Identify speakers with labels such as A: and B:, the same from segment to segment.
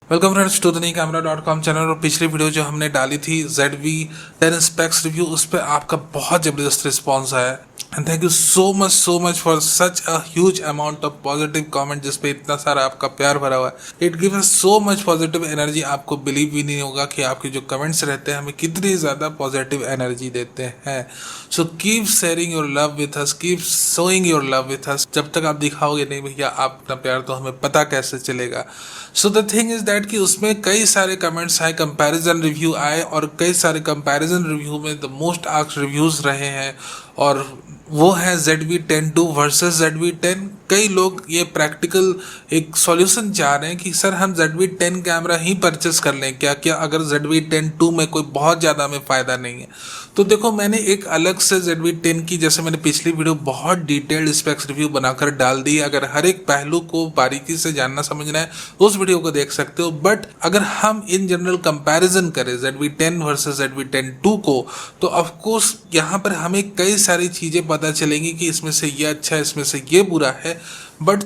A: Welcome friends to the नी कैमरा.com channel. और पिछली वीडियो जो हमने डाली थी ZV-10 स्पेक्स रिव्यू, उस पर आपका बहुत ज़बरदस्त रिस्पांस आया and thank you so much for such a huge amount of positive comment, जिस पे इतना सारा आपका प्यार भरा हुआ है। It gives us so much positive energy. आपको बिलीव भी नहीं होगा कि आपके जो कमेंट्स रहते हैं हमें कितनी ज़्यादा पॉजिटिव एनर्जी देते हैं। So keep sharing your love with us, keep showing your love with us. जब तक आप दिखाओगे नहीं भैया आप अपना प्यार, तो हमें पता कैसे चलेगा। So the thing is that कि उसमें कई सारे कमेंट्स आए, कंपैरिजन रिव्यू आए, और कई सारे कंपैरिजन रिव्यू में द मोस्ट आस्क्ड रिव्यूज रहे हैं, और वो है ZV-10 2 वर्सेस ZV-10। कई लोग ये प्रैक्टिकल एक सॉल्यूशन चाह रहे हैं कि सर हम ZV-10 कैमरा ही परचेस कर लें क्या, अगर ZV-10 2 में कोई बहुत ज़्यादा हमें फ़ायदा नहीं है। तो देखो, मैंने एक अलग से ZV-10 की, जैसे मैंने पिछली वीडियो बहुत डिटेल्ड स्पेक्स रिव्यू बनाकर डाल दी। अगर हर एक पहलू को बारीकी से जानना समझना है उस वीडियो को देख सकते हो। बट अगर हम इन जनरल कंपैरिजन करें ZV-10 वर्सेस ZV-10 2 को, तो ऑफकोर्स यहाँ पर हमें कई सारी चीज़ें पता चलेंगी कि इसमें से ये अच्छा है, इसमें से ये बुरा है। बट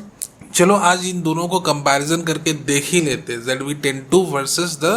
A: चलो आज इन दोनों को कंपैरिजन करके देख ही लेते हैं। ZV-10 2 versus the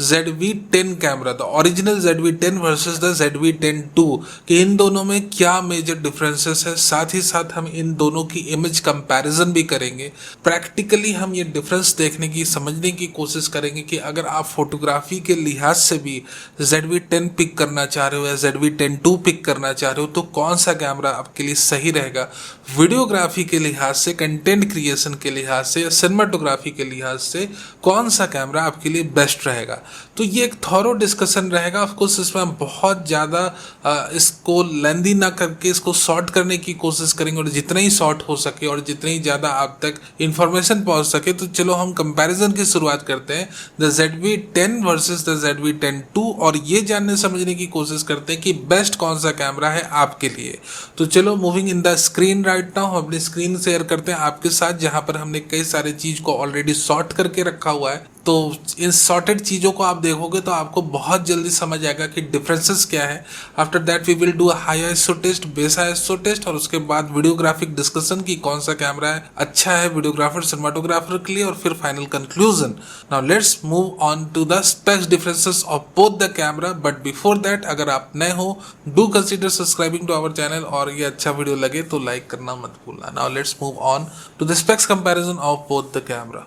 A: ZV-10 camera, the original ZV-10 versus the ZV-10 2, कि इन दोनों में क्या मेजर डिफरेंसेस है। साथ ही साथ हम इन दोनों की इमेज कंपैरिजन भी करेंगे। प्रैक्टिकली हम ये डिफरेंस देखने की, समझने की कोशिश करेंगे कि अगर आप फोटोग्राफी के लिहाज से भी ZV-10 पिक करना चाह रहे हो या ZV-10 2 पिक करना चाह रहे हो, तो कौन सा कैमरा आपके लिए सही रहेगा। वीडियोग्राफी के लिहाज से, कंटेंट क्रिएशन के लिहाज से या सिनेमाटोग्राफी के लिहाज से कौन सा कैमरा आपके लिए बेस्ट रहेगा। तो ये एक थॉरो डिस्कशन रहेगा। ऑफकोर्स इसमें हम बहुत ज़्यादा इसको लेंदी ना करके इसको शॉर्ट करने की कोशिश करेंगे, और जितना ही शॉर्ट हो सके और जितनी ज़्यादा आप तक इंफॉर्मेशन पहुंच सके। तो चलो हम कंपैरिजन की शुरुआत करते हैं, the ZV-10 versus the ZV-10 2, और ये जानने समझने की कोशिश करते हैं कि बेस्ट कौन सा कैमरा है आपके लिए। तो चलो moving in the screen right now, हम अपनी स्क्रीन शेयर करते हैं आपके साथ, जहां पर हमने कई सारे चीज को ऑलरेडी सॉर्ट करके रखा हुआ है। तो इन सॉर्टेड चीज़ों को आप देखोगे तो आपको बहुत जल्दी समझ आएगा कि डिफरेंसेस क्या है। After that we will do a high ISO test, base ISO test, और उसके बाद वीडियोग्राफिक डिस्कशन की कौन सा कैमरा है अच्छा है वीडियोग्राफर सिनेमाटोग्राफर के लिए, और फिर final conclusion. Now let's move on to the specs differences of both the camera. But before that, अगर आप नए हो do consider subscribing to our channel, और ये अच्छा वीडियो लगे तो लाइक करना मत भूलना। Now let's move on to the specs comparison of both the camera.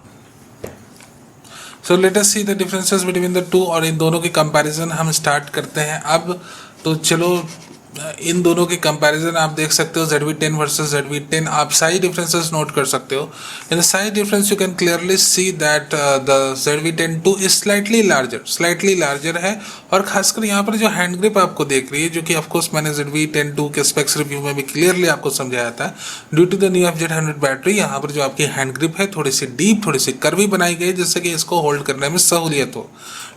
A: So let us see the differences between the two, और इन दोनों की कंपैरिजन हम स्टार्ट करते हैं अब। तो चलो इन दोनों की कंपैरिजन आप देख सकते हो, ZV-10 वर्सेस ZV-10। आप साइज डिफरेंसेस नोट कर सकते हो। In the size difference you can clearly see that the ZV-10 2 is slightly larger है, और खासकर यहाँ पर जो हैंड ग्रिप आपको देख रही है, जो कि ऑफकोर्स मैंने ZV-10 2 के स्पेक्स रिव्यू में भी क्लियरली आपको समझाया था। Due to the new FZ100 battery, यहाँ पर जो आपकी हैंड ग्रिप है थोड़ी सी डीप, थोड़ी सी कर्वी बनाई गई, जिससे कि इसको होल्ड करने में सहूलियत हो।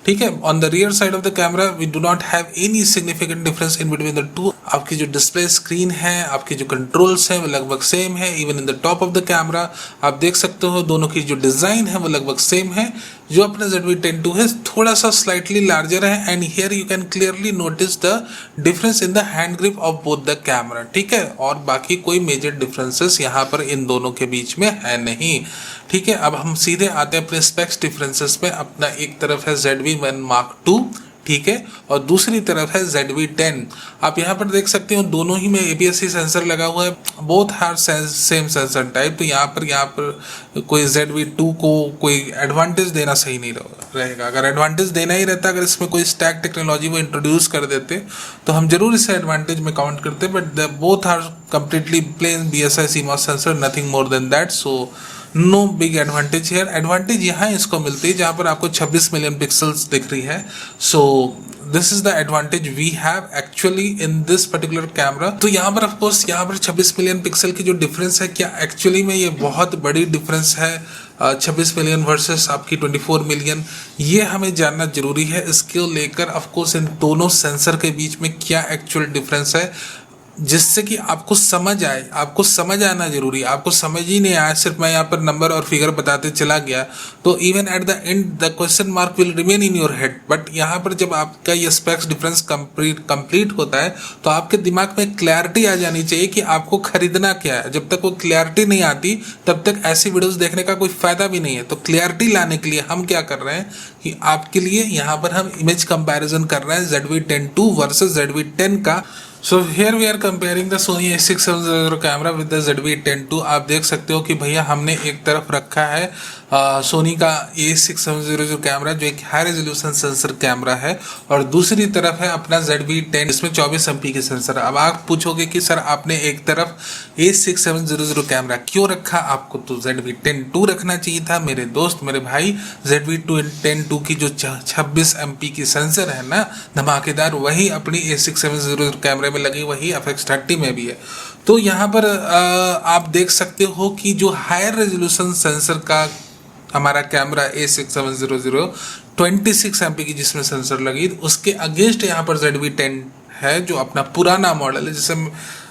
A: ठीक है। On the rear side of the camera we do not have any significant difference in between the two. आपकी जो डिस्प्ले स्क्रीन है, आपकी जो कंट्रोल्स हैं वो लगभग सेम है। Even in the top of the camera आप देख सकते हो दोनों की जो डिजाइन है वो लगभग सेम है। जो अपना ZV-10 2 है थोड़ा सा स्लाइटली लार्जर है, and here you can clearly notice the difference in the hand grip of both the camera. ठीक है। और बाकी कोई मेजर डिफरेंसेस यहाँ पर इन दोनों के बीच में है नहीं। ठीक है। अब हम सीधे आते हैं अपने स्पेक्स डिफरेंसेस पे। अपना एक तरफ है ZV-1 Mark II, ठीक है, और दूसरी तरफ है ZV-10। आप यहाँ पर देख सकते हो दोनों ही में APS-C सेंसर लगा हुआ है। Both are same sensor type. तो यहाँ पर कोई ZV-2 को कोई एडवांटेज देना सही नहीं रहेगा। अगर एडवांटेज देना ही रहता, अगर इसमें कोई स्टैक टेक्नोलॉजी वो इंट्रोड्यूस कर देते, तो हम जरूर इसे एडवांटेज में काउंट करते। But both are completely plain BSI CMOS sensor, nothing more than that. So no big advantage here. Advantage यहाँ इसको मिलती है जहाँ पर आपको 26 मिलियन पिक्सल्स दिख रही है। So this is the advantage we have actually in this particular camera. तो यहाँ पर ऑफकोर्स यहाँ पर 26 मिलियन पिक्सल की जो डिफरेंस है, क्या एक्चुअली में ये बहुत बड़ी डिफरेंस है 26 मिलियन वर्सेस आपकी 24 मिलियन, ये हमें जानना जरूरी है। इसको लेकर ऑफकोर्स इन दोनों सेंसर के बीच में क्या एक्चुअल डिफरेंस है, जिससे कि आपको समझ आए। आपको समझ आना जरूरी है। आपको समझ ही नहीं आया, सिर्फ मैं यहाँ पर नंबर और फिगर बताते चला गया, तो even at the end the question mark will remain in your head. But यहाँ पर जब आपका ये स्पेक्स डिफरेंस कंप्लीट होता है तो आपके दिमाग में क्लैरिटी आ जानी चाहिए कि आपको खरीदना क्या है। जब तक वो क्लैरिटी नहीं आती तब तक ऐसी वीडियोस देखने का कोई फायदा भी नहीं है। तो क्लैरिटी लाने के लिए हम क्या कर रहे हैं कि आपके लिए यहाँ पर हम इमेज कंपैरिजन कर रहे हैं ZV-10 II वर्सेस ZV-10 का। So here we are comparing the Sony A6700 camera with the ZV-10 II। आप देख सकते हो कि भैया हमने एक तरफ रखा है सोनी का A6700 कैमरा जो एक हाई रेजोल्यूशन सेंसर कैमरा है, और दूसरी तरफ है अपना ZV-10, इसमें 24 MP की सेंसर है। अब आप पूछोगे कि सर आपने एक तरफ A6700 कैमरा क्यों रखा, आपको तो ZV-10 II रखना चाहिए था मेरे दोस्त मेरे भाई। ZV-10 II की जो 26 MP की सेंसर है ना धमाकेदार, वही अपनी A6700 कैमरे में लगी, वही FX30 में भी है। तो यहाँ पर आप देख सकते हो कि जो हायर रेजोल्यूशन सेंसर का हमारा कैमरा A6700 26 MP की जिसमें सेंसर लगी, उसके अगेंस्ट यहाँ पर ZV-10 है जो अपना पुराना मॉडल है, जिसे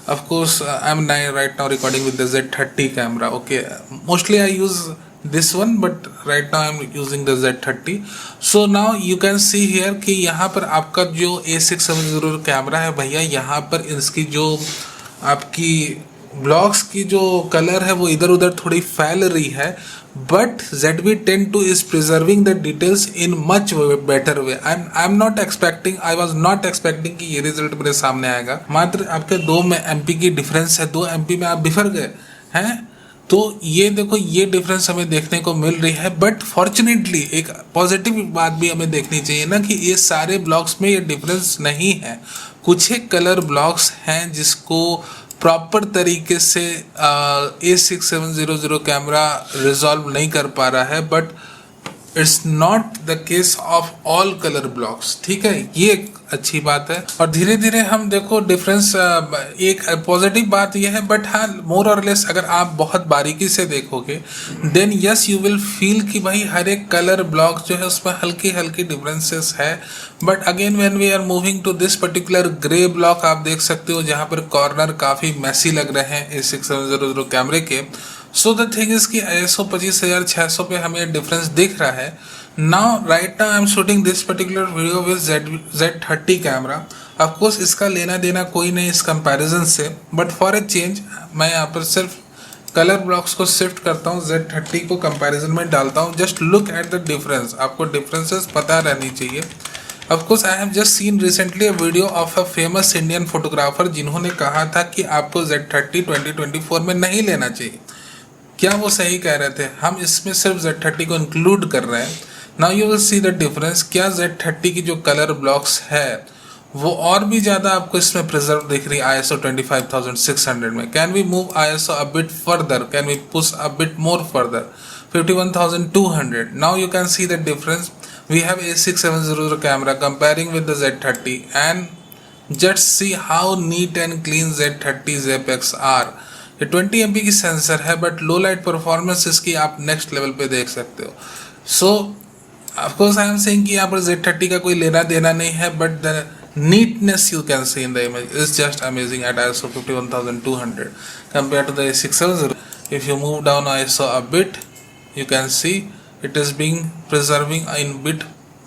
A: of course I am right now recording with the Z30 camera. Okay, mostly I use this one but right now I'm using the Z30। so now you can see here कि यहाँ पर आपका जो A670 camera है भैया, यहाँ पर इसकी जो आपकी ब्लॉक्स की जो कलर है वो इधर उधर थोड़ी फैल रही है, but ZV-10 II is preserving the details in much better way। I'm not expecting, I was not expecting कि ये रिजल्ट मेरे सामने आएगा। मात्र आपके 2 MP की डिफरेंस है, 2 MP में आप बिफर गए हैं। तो ये देखो, ये डिफरेंस हमें देखने को मिल रही है, बट फॉर्चुनेटली एक पॉजिटिव बात भी हमें देखनी चाहिए ना कि ये सारे ब्लॉक्स में ये डिफरेंस नहीं है। कुछ एक कलर ब्लॉक्स हैं जिसको प्रॉपर तरीके से A6700 कैमरा रिजॉल्व नहीं कर पा रहा है, but it's not the case of all colour blocks. ठीक है, ये एक अच्छी बात है। और धीरे धीरे हम देखो डिफरेंस, एक पॉजिटिव बात यह है, बट हाँ मोर और लेस अगर आप बहुत बारीकी से देखोगे then yes you will feel कि भाई हर एक कलर ब्लॉक जो है उसमें हल्की हल्की डिफरेंसेस है। But again when we are moving to this particular grey block, आप देख सकते हो जहाँ पर कॉर्नर काफ़ी मैसी लग रहे हैं A6700 कैमरे के। सो द थिंग इज कि ISO 25600 पे हमें डिफरेंस दिख रहा है। Now right now I am shooting this particular video with Z30 camera. Of course इसका लेना देना कोई नहीं इस कंपैरिजन से, बट फॉर ए चेंज मैं यहाँ पर सिर्फ कलर ब्लॉक्स को शिफ्ट करता हूँ, Z30 को कंपैरिजन में डालता हूँ। Just look at the difference, आपको डिफरेंसेस पता रहनी चाहिए। Of course I have just seen recently a video of a famous Indian photographer जिन्होंने कहा था कि आपको Z30 2024 में नहीं लेना चाहिए। क्या वो सही कह रहे थे? हम इसमें सिर्फ Z30 को इंक्लूड कर रहे हैं। Now you will see the difference. क्या Z30 की जो कलर ब्लॉक्स है वो और भी ज़्यादा आपको इसमें प्रिजर्व दिख रही है ISO 25600 में? Can we move ISO a bit further? Can we push a bit more further? 51200। Now you can see the difference. We have A6700 camera comparing with the Z30 and just see how neat and clean Z30's apex are. ये 20 MP की sensor है, but low light performance इसकी आप next level पे देख सकते हो। सो of course I am saying कि यहाँ पर Z30 का कोई लेना देना नहीं है, but the neatness you can C in the image is just amazing eight ISO 51200 compared to the A670। if you move down ISO a bit you can see it is being preserving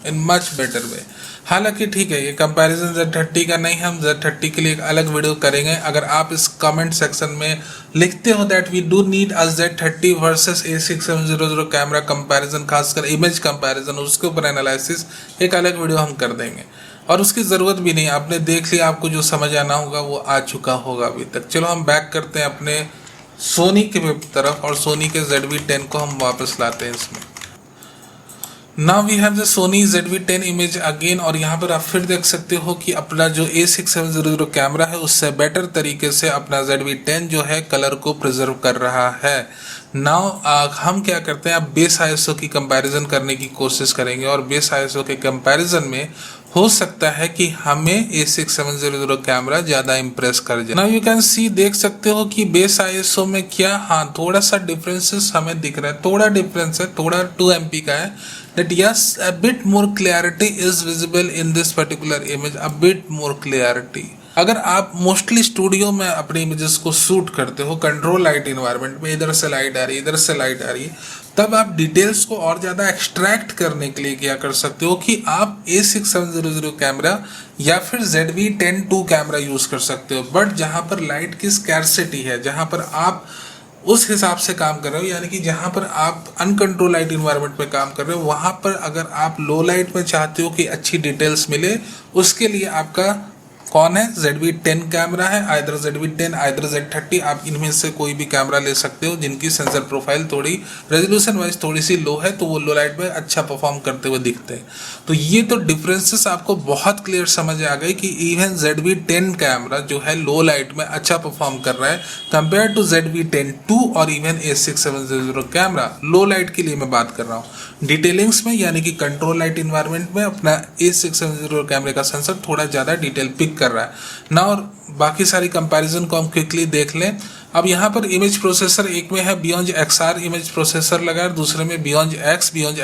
A: in much better way। हालांकि ठीक है, ये comparison Z30 का नहीं, हम Z30 के लिए एक अलग वीडियो करेंगे। अगर आप इस कमेंट सेक्शन में लिखते हो that we do need a Z30 versus A6700 camera comparison, खासकर इमेज कंपैरिजन, उसके ऊपर एनालिसिस एक अलग वीडियो हम कर देंगे। और उसकी ज़रूरत भी नहीं, आपने देख लिया, आपको जो समझ आना होगा वो आ चुका होगा अभी तक। चलो हम बैक करते हैं अपने सोनी के तरफ और सोनी के ZV-10 को हम वापस लाते हैं इसमें। Now we have the Sony ZV-10 image again, और यहाँ पर आप फिर देख सकते हो कि अपना जो A6700 कैमरा है उससे बेटर तरीके से अपना ZV-10 जो है कलर को प्रिजर्व कर रहा है। नाउ हम क्या करते हैं, अब बेस ISO की कंपैरिजन करने की कोशिश करेंगे, और बेस ISO के कंपैरिजन में हो सकता है कि हमें A6700 कैमरा ज़्यादा इम्प्रेस कर जाए। नाउ यू कैन सी, देख सकते हो कि बेस ISO में क्या, हाँ थोड़ा सा डिफरेंसेस हमें दिख रहा है, थोड़ा डिफरेंस है, थोड़ा 2 MP का है। That yes, a bit more clarity is visible in this particular image, a bit more clarity। अगर आप मोस्टली स्टूडियो में अपने इमेजेस को शूट करते हो कंट्रोल लाइट इन्वायरमेंट में, इधर से लाइट आ रही है इधर से लाइट आ रही है, तब आप डिटेल्स को और ज़्यादा एक्सट्रैक्ट करने के लिए क्या कर सकते हो कि आप A6700 कैमरा या फिर ZV-10 II कैमरा यूज़ कर सकते हो। बट जहाँ पर लाइट की स्कैर्सिटी है, जहाँ पर आप उस हिसाब से काम कर रहे हो, यानी कि जहाँ पर आप अनकंट्रोल लाइट इन्वायरमेंट में काम कर रहे हो, वहाँ पर अगर आप लो लाइट में चाहते हो कि अच्छी डिटेल्स मिले, उसके लिए आपका कौन है ZV-10 कैमरा है, आइदर ZV-10 आइदर Z30। आप इनमें से कोई भी कैमरा ले सकते हो जिनकी सेंसर प्रोफाइल थोड़ी रेजोल्यूशन वाइज थोड़ी सी लो है, तो वो लो लाइट में अच्छा परफॉर्म करते हुए दिखते हैं। तो ये तो डिफरेंसेस आपको बहुत क्लियर समझ आ गए कि इवन ZV-10 कैमरा जो है लो लाइट में अच्छा परफॉर्म कर रहा है कंपेयर टू ZV-10 II और इवन A6700 कैमरा। लो लाइट के लिए मैं बात कर रहा हूँ। डिटेलिंग्स में यानी कि कंट्रोल लाइट इन्वायरमेंट में अपना A6700 कैमरे का सेंसर थोड़ा ज़्यादा डिटेल पिक कर रहा है ना। और बाकी सारी कंपैरिजन को हम क्विकली देख लें। अब यहाँ पर इमेज प्रोसेसर एक में है बियॉन्ड XR इमेज प्रोसेसर लगा है, दूसरे में बियॉन्ड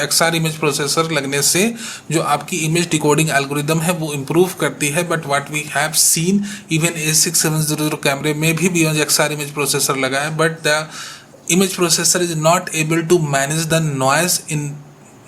A: XR इमेज प्रोसेसर लगने से जो आपकी इमेज डिकोडिंग एल्गोरिदम है वो इम्प्रूव करती है। But what we have seen even A6700 कैमरे में भी बियॉन्ड XR इमेज प्रोसेसर लगा है, but the image processor is not able to manage the noise in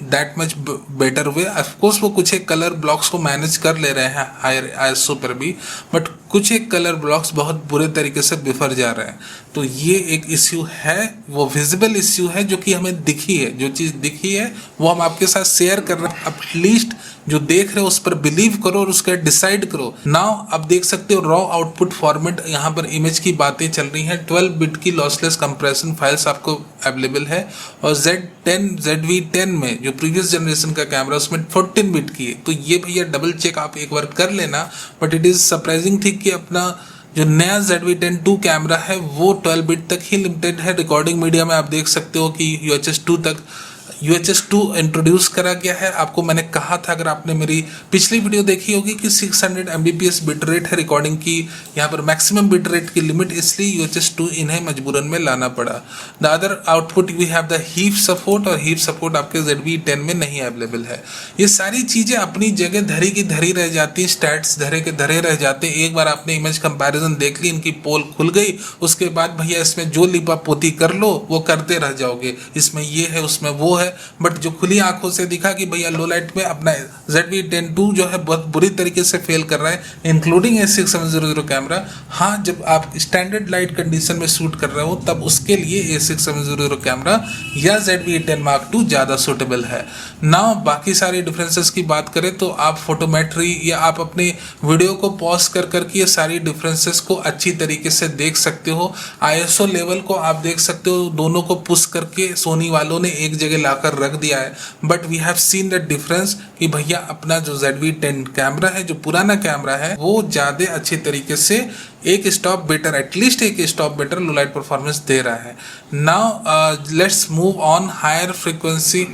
A: that much better way. Of course वो कुछ एक कलर ब्लॉक्स को मैनेज कर ले रहे हैं हायर ISO पर भी, बट कुछ एक कलर ब्लॉक्स बहुत बुरे तरीके से बिफर जा रहे हैं। तो ये एक इश्यू है, वो विजिबल इश्यू है जो कि हमें दिखी है। जो चीज़ दिखी है वो हम आपके साथ शेयर कर रहे हैं। एटलीस्ट जो देख रहे हो उस पर बिलीव करो और उसका डिसाइड करो। नाउ अब देख सकते हो रॉ आउटपुट फॉर्मेट, यहाँ पर इमेज की बातें चल रही हैं। 12 बिट की लॉसलेस कंप्रेशन फाइल्स आपको अवेलेबल है, और ZV-10 में जो प्रीवियस जनरेशन का कैमरा उसमें 14 बिट की है। तो ये भैया डबल चेक आप एक बार कर लेना। But it is surprising thing कि अपना जो नया ZV-10 II कैमरा है वो 12 बिट तक ही लिमिटेड है। रिकॉर्डिंग मीडिया में आप देख सकते हो कि UHS 2 इंट्रोड्यूस करा गया है। आपको मैंने कहा था, अगर आपने मेरी पिछली वीडियो देखी होगी, कि 600 Mbps बिट रेट है रिकॉर्डिंग की, यहाँ पर मैक्सिमम बिट रेट की लिमिट, इसलिए UHS 2 इन्हें मजबूरन में लाना पड़ा। The other output we have the heap support, और हीप सपोर्ट आपके ZV-10 में नहीं अवेलेबल है। ये सारी चीज़ें अपनी जगह धरी की धरी रह जाती, स्टैट्स धरे के धरे रह जाते। एक बार आपने इमेज कंपैरिजन देख ली, इनकी पोल खुल गई, उसके बाद भैया इसमें जो लिपा पोती कर लो वो करते रह जाओगे, इसमें ये है उसमें वो है। बट जो खुली आंखों से दिखा कि भैया लो लाइट में अपना ZV-10 II जो है बहुत बुरी तरीके से फेल कर रहा है, इंक्लूडिंग A6700 कैमरा। हाँ, जब आप स्टैंडर्ड लाइट कंडीशन में शूट कर रहे हो तब उसके लिए A6700 कैमरा या ZV-10 Mark II ज़्यादा सूटेबल है। नाउ बाकी सारे डिफरेंसेस की बात करें तो आप फोटोमेट्री या आप अपने वीडियो को पॉज कर करके ये सारी डिफरेंसेस को अच्छी तरीके से देख सकते हो। ISO लेवल को आप देख सकते हो, दोनों को पुश करके सोनी वालों ने एक जगह लाकर रख दिया है। But we have seen the difference कि भैया अपना जो ZV-10 कैमरा है, जो पुराना कैमरा है, वो ज़्यादा अच्छे तरीके से एक स्टॉप बेटर, एटलीस्ट एक stop better low light performance दे रहा है। Now let's move on higher frequency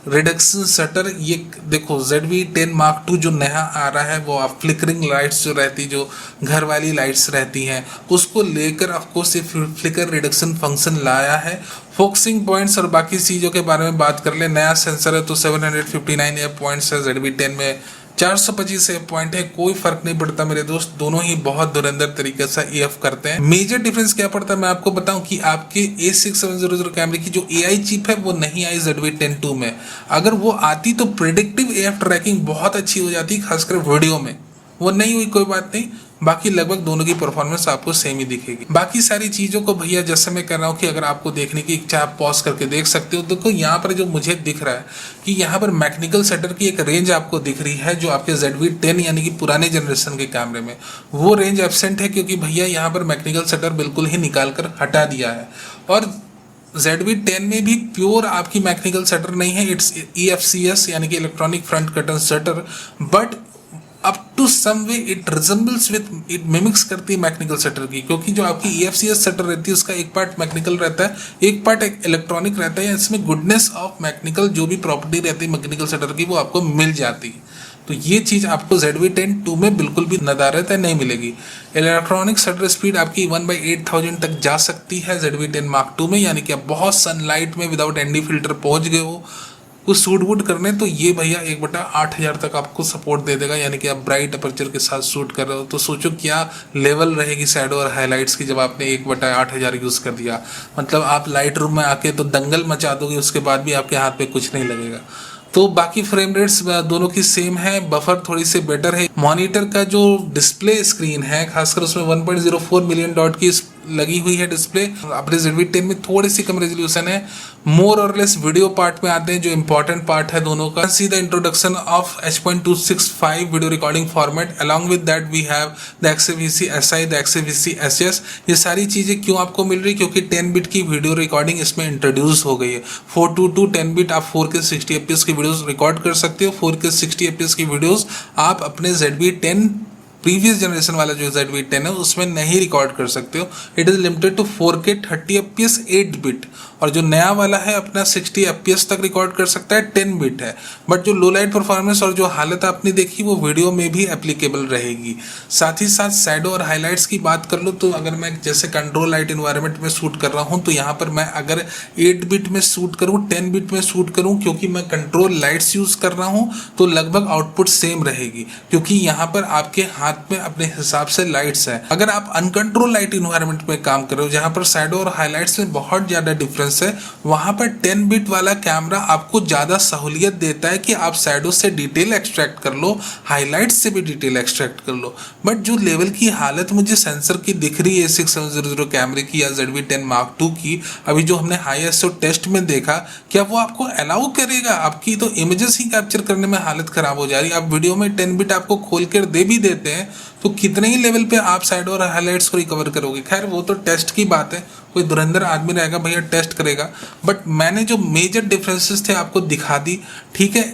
A: reduction shutter. ये देखो ZV-10 Mark II जो नया आ रहा है, वो आप फ्लिकरिंग लाइट्स जो रहती, जो घर वाली लाइट्स रहती हैं, उसको लेकर ऑफकोर्स ये फ्लिकर रिडक्शन फंक्शन लाया है। फोकसिंग पॉइंट्स और बाकी चीज़ों के बारे में बात कर ले। नया सेंसर है तो 759 एफ पॉइंट्स है, ZV-10 में 425 एफ पॉइंट है। कोई फर्क नहीं पड़ता मेरे दोस्त, दोनों ही बहुत धुरंधर तरीके से EF करते हैं। मेजर डिफरेंस क्या पड़ता है मैं आपको बताऊं कि आपके A6700 कैमरे की जो AI चिप है वो नहीं आई ZV-10 II में। अगर वो आती तो प्रिडिक्टिव AF ट्रैकिंग बहुत अच्छी हो जाती, खासकर वीडियो में। वो नहीं हुई, कोई बात नहीं, बाकी लगभग दोनों की परफॉर्मेंस आपको सेम ही दिखेगी। बाकी सारी चीज़ों को भैया जैसे मैं कर रहा हूँ कि अगर आपको देखने की इच्छा आप पॉज करके देख सकते हो। देखो यहाँ पर जो मुझे दिख रहा है कि यहाँ पर मैकेनिकल शटर की एक रेंज आपको दिख रही है, जो आपके ZV-10 यानी कि पुराने जनरेशन के कैमरे में वो रेंज एब्सेंट है, क्योंकि भैया यहाँ पर मैकेनिकल शटर बिल्कुल ही निकाल कर हटा दिया है। और ZV-10 में भी प्योर आपकी मैकेनिकल शटर नहीं है, इट्स EFCS यानी कि electronic front curtain shutter, but up to some way it resembles with, it mimics करती है मैकेनिकल शटर की, क्योंकि जो आपकी EFCS शटर रहती है उसका एक पार्ट मैकेनिकल रहता है, एक पार्ट इलेक्ट्रॉनिक रहता है। इसमें गुडनेस ऑफ मैकेनिकल जो भी प्रॉपर्टी रहती है मैकेनिकल शटर की वो आपको मिल जाती है। तो ये चीज़ आपको ZV-10 II में बिल्कुल भी नदारत है नहीं मिलेगी। इलेक्ट्रॉनिक शटर स्पीड आपकी 1/8000 तक जा सकती है ZV-10 Mark II में, यानी कि आप बहुत सनलाइट में विदाउट ND फिल्टर पहुंच गए हो कुछ शूट वूट करने, तो ये भैया 1/8000 तक आपको सपोर्ट दे देगा। यानी कि आप ब्राइट अपर्चर के साथ शूट कर रहे हो तो सोचो क्या लेवल रहेगी शैडो और हाईलाइट्स की जब आपने 1/8000 यूज़ कर दिया। मतलब आप लाइट रूम में आके तो दंगल मचा दोगे, उसके बाद भी आपके हाथ पे कुछ नहीं लगेगा। तो बाकी फ्रेम रेट्स दोनों की सेम है, बफर थोड़ी सी बेटर है। मॉनिटर का जो डिस्प्ले स्क्रीन है खासकर उसमें 1.04 मिलियन डॉट की लगी हुई है डिस्प्ले। अपने ZV-10 में थोड़ी सी कम रेजोल्यूशन है। मोर और लेस वीडियो पार्ट में आते हैं जो इंपॉर्टेंट पार्ट है दोनों का। See the introduction of H.265 video recording format, along with that we have the XAVC SI, the XAVC SS। ये सारी चीजें क्यों आपको मिल रही, क्योंकि 10 बिट की वीडियो रिकॉर्डिंग इसमें इंट्रोड्यूस हो गई है। 422 10 बिट आप 4K 60 FPS की वीडियोस रिकॉर्ड कर सकते हो। 4K 60 FPS की वीडियोस आप अपने ZV-10 प्रीवियस जनरेशन वाला जो ZV-10 है उसमें नहीं रिकॉर्ड कर सकते हो। It is limited to 4K 30 FPS 8 bit, और जो नया वाला है अपना 60 FPS तक रिकॉर्ड कर सकता है, 10 बिट है। बट जो लो लाइट परफॉर्मेंस और जो हालत आपने देखी वो वीडियो में भी एप्लीकेबल रहेगी। साथ ही साथ शैडो और हाईलाइट्स की बात कर लो तो अगर मैं जैसे कंट्रोल लाइट इन्वायरमेंट में शूट कर रहा हूँ तो यहाँ पर मैं अगर 8 बिट में शूट करूँ 10 बिट में शूट करूँ, क्योंकि मैं कंट्रोल लाइट्स यूज़ कर रहा हूँ तो लगभग आउटपुट सेम रहेगी, क्योंकि यहाँ पर आपके हाथ में अपने हिसाब से लाइट्स है। अगर आप अनकंट्रोल लाइट इन्वायरमेंट में काम कर रहे हो जहां पर शैडो और हाइलाइट्स में बहुत ज्यादा डिफरेंस है, वहां पर 10 बिट वाला कैमरा आपको ज्यादा सहूलियत देता है कि आप शैडो से डिटेल एक्सट्रैक्ट कर लो, हाइलाइट्स से भी डिटेल एक्सट्रैक्ट कर लो। बट जो लेवल की हालत मुझे सेंसर की दिख रही है 6700 कैमरे की या ZV-10 Mark II की, अभी जो हमने हाई एसओ टेस्ट में देखा, क्या वो आपको अलाउ करेगा? आपकी तो इमेजेस ही कैप्चर करने में हालत खराब हो जा रही है। आप वीडियो में 10 बिट आपको खोल कर दे भी देते हैं तो कितने ही लेवल पे आप शैडो और हाइलाइट्स को रिकवर करोगे। खैर वो तो टेस्ट की बात है, कोई धुरंधर आदमी रहेगा भैया टेस्ट करेगा। बट मैंने जो मेजर डिफरेंसेस थे आपको दिखा दी, ठीक है।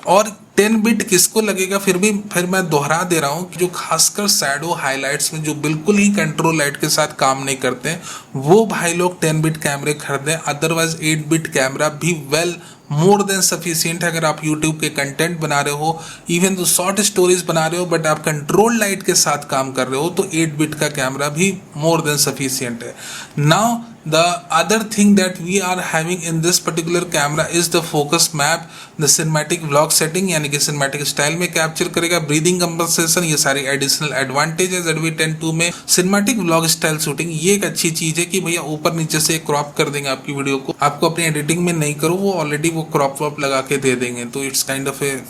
A: और 10 बिट किसको लगेगा, फिर मैं दोहरा दे रहा हूँ कि जो खासकर शैडो हाइलाइट्स में जो बिल्कुल ही कंट्रोल लाइट के साथ काम नहीं करते हैं वो भाई लोग 10 बिट कैमरे खरीदें। अदरवाइज 8 बिट कैमरा भी वेल मोर देन सफिशियंट है। अगर आप YouTube के कंटेंट बना रहे हो, इवन तो शॉर्ट स्टोरीज बना रहे हो, बट आप कंट्रोल लाइट के साथ काम कर रहे हो तो 8 बिट का कैमरा भी मोर देन सफिशियंट है। Now the other thing that we are having in this particular camera is the focus map, the cinematic vlog setting, यानी कि सिनेमैटिक स्टाइल में कैप्चर करेगा, ब्रीदिंग कंपनसेशन, ये सारी एडिशनल एडवांटेज है ZV-10 II में। Cinematic vlog style shooting ये एक अच्छी चीज है कि भैया ऊपर नीचे से क्रॉप कर देंगे आपकी वीडियो को, आपको अपनी एडिटिंग में नहीं करो, वो ऑलरेडी वो क्रॉप वॉप लगा के दे देंगे। तो it's kind of A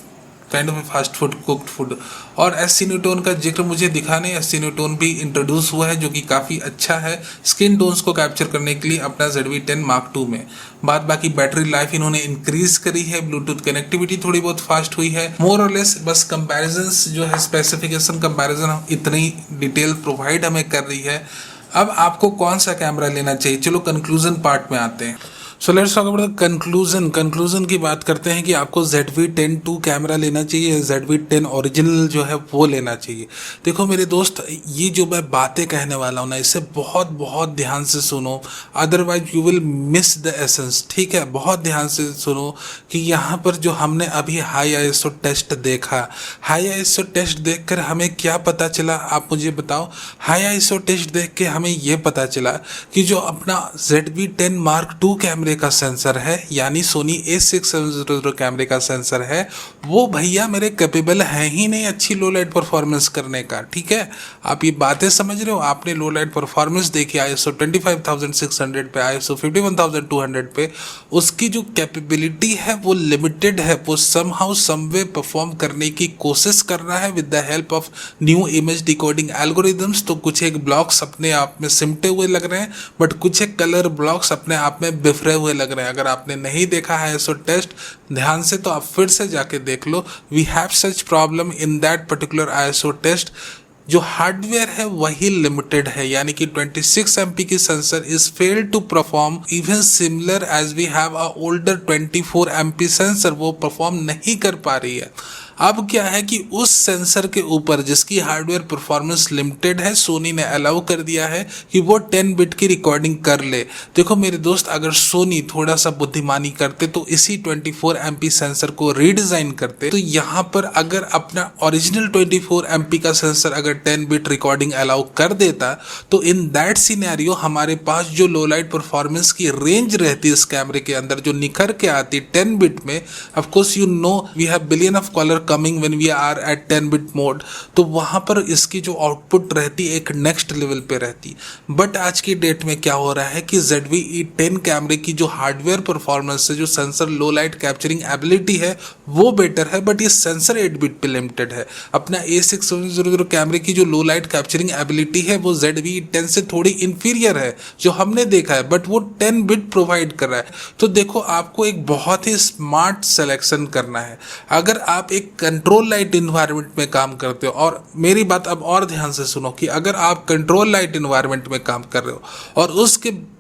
A: fast food, cooked food. और S-Cinetone का जिक्र मुझे दिखा नहीं, S-Cinetone भी इंट्रोड्यूस हुआ है जो कि काफ़ी अच्छा है स्किन टोन्स को कैप्चर करने के लिए अपना ZV-10 Mark II में। बाकी बैटरी लाइफ इन्होंने इंक्रीज करी है, ब्लूटूथ कनेक्टिविटी थोड़ी बहुत फास्ट हुई है, मोर और लेस बस कंपैरिजंस जो है स्पेसिफिकेशन कंपैरिजन इतनी डिटेल प्रोवाइड हमें कर रही है। अब आपको कौन सा कैमरा लेना चाहिए, चलो कंक्लूजन पार्ट में आते हैं। So let's talk about conclusion की बात करते हैं कि आपको ZV-10 II कैमरा लेना चाहिए, ZV-10 ओरिजिनल जो है वो लेना चाहिए। देखो मेरे दोस्त, ये जो मैं बातें कहने वाला हूँ ना, इसे बहुत बहुत ध्यान से सुनो, otherwise you will miss the essence. ठीक है, बहुत ध्यान से सुनो कि यहाँ पर जो हमने अभी हाई ISO टेस्ट देखा, हाई ISO टेस्ट देख कर हमें क्या पता चला, आप मुझे बताओ। हाई ISO टेस्ट देख के हमें ये पता चला कि जो अपना ZV-10 Mark II कैमरे का सेंसर है, यानी सोनी A6700 कैमरे का सेंसर है, वो भैया मेरे कैपेबल है ही नहीं अच्छी लो लाइट परफॉर्मेंस करने का। ठीक है, आप ये बातें समझ रहे हो। आपने लो लाइट परफॉर्मेंस देखी ISO 25600 पे, ISO 51200 पे, उसकी जो कैपेबिलिटी है वो लिमिटेड है। वो समहाउ समवे परफॉर्म करने की कोशिश कर रहा है with the help of new image decoding algorithms. तो कुछ एक ब्लॉक्स अपने आप में सिमटे हुए लग रहे हैं, बट कुछ एक कलर ब्लॉक्स अपने आप में बिफरे हुए लग रहे हैं। अगर आपने नहीं देखा है ISO टेस्ट ध्यान से तो आप फिर से जाके देख लो। We have such problem in that particular ISO test. जो हार्डवेयर है वही लिमिटेड है, यानी कि 26 MP की sensor is fail to perform even similar as we have a older 24 MP sensor, वो परफॉर्म नहीं कर पा रही है। अब क्या है कि उस सेंसर के ऊपर जिसकी हार्डवेयर परफॉर्मेंस लिमिटेड है, सोनी ने अलाउ कर दिया है कि वो 10 बिट की रिकॉर्डिंग कर ले। देखो मेरे दोस्त, अगर सोनी थोड़ा सा बुद्धिमानी करते तो इसी 24 MP सेंसर को रीडिजाइन करते, तो यहाँ पर अगर अपना ओरिजिनल 24 MP का सेंसर अगर 10 बिट रिकॉर्डिंग अलाउ कर देता, तो इन दैट सिनेरियो हमारे पास जो लो लाइट परफॉर्मेंस की रेंज रहती है इस कैमरे के अंदर, जो निखर के आती 10 बिट में, of course you know we have billion of colour coming when we are at 10 bit mode, तो वहां पर इसकी जो आउटपुट रहती एक नेक्स्ट लेवल पे रहती। बट आज की डेट में क्या हो रहा है कि ZV-E10 कैमरे की जो हार्डवेयर परफॉर्मेंस है, जो सेंसर लो लाइट कैप्चरिंग एबिलिटी है, वो बेटर है, बट ये सेंसर 8 बिट पे लिमिटेड है। अपना A6700 कैमरे की जो लो लाइट कैप्चरिंग एबिलिटी है वो ZV-E10 से थोड़ी इंफीरियर है जो हमने देखा है, बट वो 10 बिट प्रोवाइड कर रहा है। तो देखो, आपको एक बहुत ही स्मार्ट सिलेक्शन करना है। अगर आप एक कंट्रोल लाइट इन्वायरमेंट में काम करते हो, और मेरी बात अब और ध्यान से सुनो कि अगर आप कंट्रोल लाइट इन्वायरमेंट में काम कर रहे हो और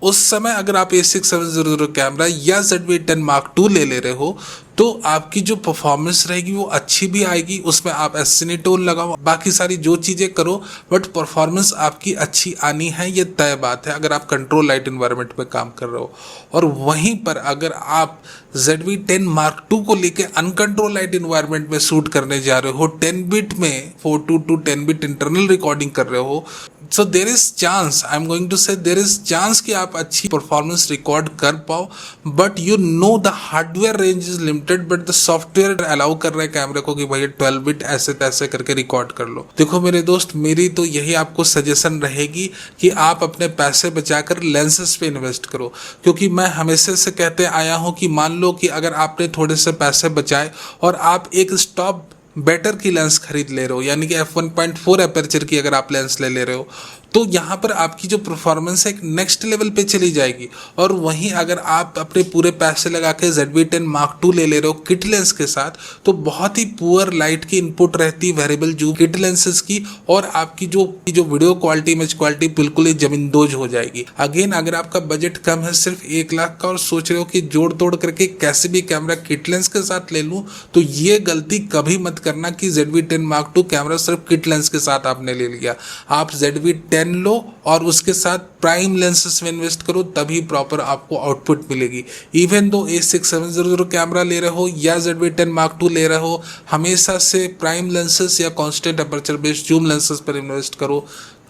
A: उस समय अगर आप A6700 कैमरा या ZV-10 Mark II ले रहे हो, तो आपकी जो परफॉर्मेंस रहेगी वो अच्छी भी आएगी। उसमें आप एसिनेटोन लगाओ, बाकी सारी जो चीज़ें करो, बट परफॉर्मेंस आपकी अच्छी आनी है, ये तय बात है अगर आप कंट्रोल लाइट इन्वायरमेंट में काम कर रहे हो। और वहीं पर अगर आप ZV-10 Mark II को लेके अनकंट्रोल लाइट इन्वायरमेंट में शूट करने जा रहे हो, 10 बिट में 42 10 बिट इंटरनल रिकॉर्डिंग कर रहे हो, so there is chance, I am going to say there is chance कि आप अच्छी परफॉर्मेंस रिकॉर्ड कर पाओ। But you know the hardware range is limited, but the software allow कर रहे हैं कैमरे को कि भाई 12 बिट ऐसे तैसे करके रिकॉर्ड कर लो। देखो मेरे दोस्त, मेरी तो यही आपको सजेशन रहेगी कि आप अपने पैसे बचाकर लेंसेज पे इन्वेस्ट करो, क्योंकि मैं हमेशा से कहते आया हूँ कि मान लो कि अगर आपने थोड़े से पैसे बचाए और आप एक स्टॉप बेटर की लेंस खरीद ले रहे हो, यानी कि f1.4 एपर्चर की अगर आप लेंस ले ले रहे हो, तो यहाँ पर आपकी जो परफॉर्मेंस है एक नेक्स्ट लेवल पे चली जाएगी। और वहीं अगर आप अपने पूरे पैसे लगा के ZV-10 Mark II ले रहे हो किट लेंस के साथ, तो बहुत ही पुअर लाइट की इनपुट रहती वेरिएबल जूम किट लेंसेज की, और आपकी जो वीडियो क्वालिटी इमेज क्वालिटी बिल्कुल ही जमींदोज हो जाएगी। अगेन, अगर आपका बजट कम है सिर्फ 1 लाख का और सोच रहे हो कि जोड़ तोड़ करके कैसे भी कैमरा किट लेंस के साथ ले लूँ, तो ये गलती कभी मत करना कि ZV-10 Mark II कैमरा सिर्फ किट लेंस के साथ आपने ले लिया। आप ZV-10 लो और उसके साथ प्राइम लेंसेस में इन्वेस्ट करो, तभी प्रॉपर आपको आउटपुट मिलेगी। इवन दो A6700 कैमरा ले रहे हो या ZV-10 Mark II ले रहे हो, हमेशा से प्राइम लेंसेस या constant aperture based zoom lenses पर इन्वेस्ट करो।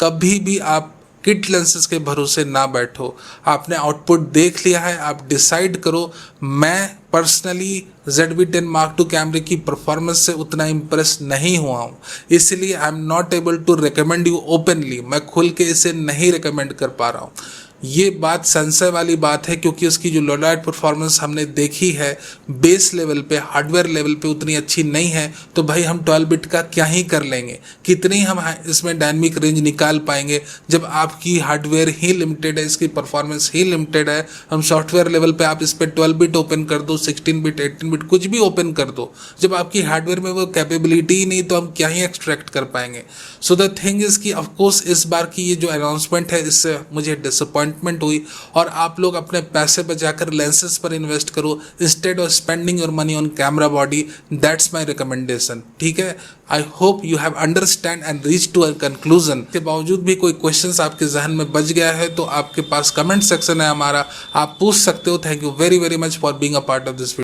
A: कभी भी आप किट लेंसेज के भरोसे ना बैठो। आपने आउटपुट देख लिया है, आप डिसाइड करो। मैं पर्सनली ZV-10 Mark II कैमरे की परफॉर्मेंस से उतना इम्प्रेस नहीं हुआ हूँ, इसलिए I am not able to recommend you openly. मैं खुल के इसे नहीं रिकमेंड कर पा रहा हूँ। ये बात संशय वाली बात है, क्योंकि उसकी जो लो लाइट परफॉर्मेंस हमने देखी है बेस लेवल पे, हार्डवेयर लेवल पे उतनी अच्छी नहीं है। तो भाई हम 12 बिट का क्या ही कर लेंगे, कितनी हम इसमें डायनामिक रेंज निकाल पाएंगे जब आपकी हार्डवेयर ही लिमिटेड है, इसकी परफॉर्मेंस ही लिमिटेड है। हम सॉफ्टवेयर लेवल पे आप इस पर 12 बिट ओपन कर दो, 16 बिट 18 बिट कुछ भी ओपन कर दो, जब आपकी हार्डवेयर में वो कैपेबिलिटी ही नहीं, तो हम क्या ही एक्सट्रैक्ट कर पाएंगे। सो द थिंग इज कि ऑफकोर्स इस बार की ये जो अनाउंसमेंट है, इससे मुझे डिसअपॉइंटमेंट हुई, और आप लोग अपने पैसे बचाकर लेंसेज पर इन्वेस्ट करो instead of spending your money on camera body. That's my recommendation, ठीक है। I hope you have understand and reach to a conclusion. के बावजूद भी कोई क्वेश्चंस आपके जहन में बच गया है तो आपके पास कमेंट सेक्शन है हमारा, आप पूछ सकते हो। Thank you very very much for being a part of this video.